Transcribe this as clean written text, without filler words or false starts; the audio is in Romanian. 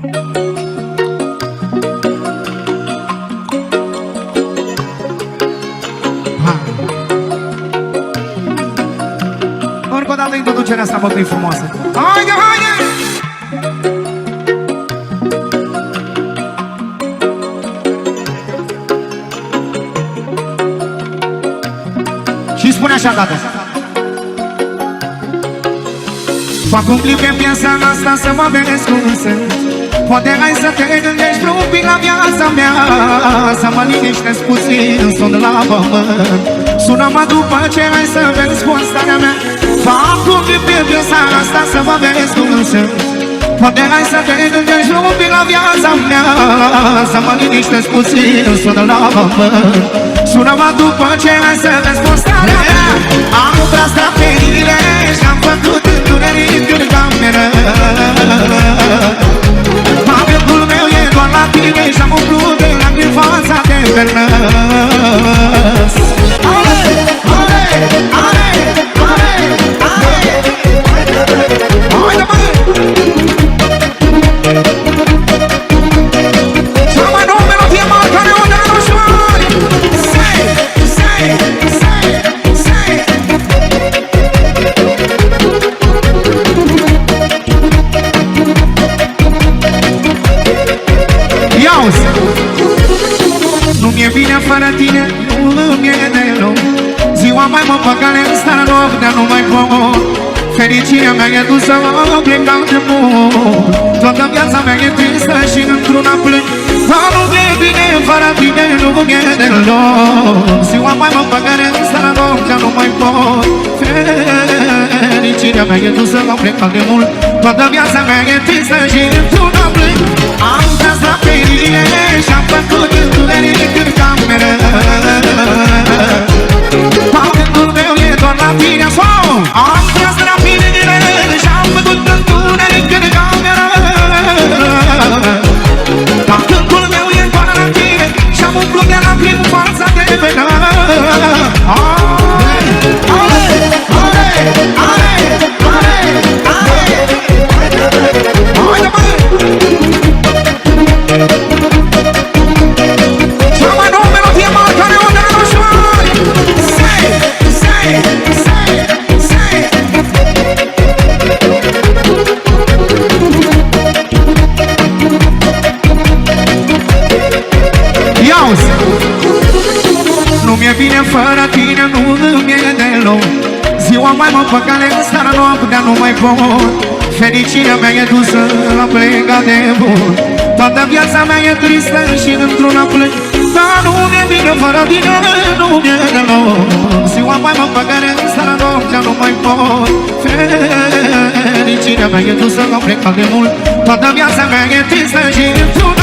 Încă o dată introducerea asta, bă, că e frumoasă. Haide, haide! Și spune așa, tată. Fac un clip pe piesa asta să mă vezi cum sunt. Poate hai să te gândești un pic la viața mea, să mă liniștesc puțin, sun la pământ. Sună-mă după ce hai să vezi cu starea mea. Fac un clip pe piesa asta să mă vezi cum sunt. Poate hai să te gândești un pic la viața mea, să mă liniștesc puțin, sun la pământ. Sună-mă după ce hai să vezi cu starea mea. Am tras drapelile și-am făcut întuneric în cameră. Pachetul meu e doar la tine și-am umplut de lacrimi fața de vernăs. Ale, ale, ale, ale, ale. Haide, măi! Cea mai nouă melodie marca Neoneanu și mai! Say, say, say, say. Ia-uzi! Nu mi-e bine fără tine, nu mi-e deloc. Ziua mai mă păcale în starea noaptea, nu mai pot. Fericirea mea e dusă, mă plecam de mult. Toată viața mea e tristă și într-una plâng. Dar nu mi-e bine fără tine, nu mi-e deloc. Ziua mai mă păcale în starea noaptea, nu mai pot. Fericirea mea e dusă, mă plecam de mult. Toată viața mea e tristă și într-una plâng. Am tras la perie și-am făcut întuneric în cameră. Pachetul meu e doar la tine, sau? Am tras la perie și-am făcut întuneric în cameră. Pachetul meu e doar la tine și-am umplut de lacrimi fața de venă. Ale, ale, ale, ale, ale, ale. Haide, măi! Cea mai nouă melodie marca Neoneanu și mai! Say, say, say, say. Ia-uzi! Nu mi-e bine fără tine, nu mi-e deloc. Ziua mai mă păcale în starea noaptea, nu mai pot. Fericirea mea e dusă la plecat de bun. Toată viața mea e tristă și într-una plâng. Dar nu mi-e bine fără tine, nu mi-e deloc. Ziua mai mă păcale în starea noaptea, nu mai pot. Fericirea mea e dusă la plecat de mult. Toată viața mea e tristă și într-una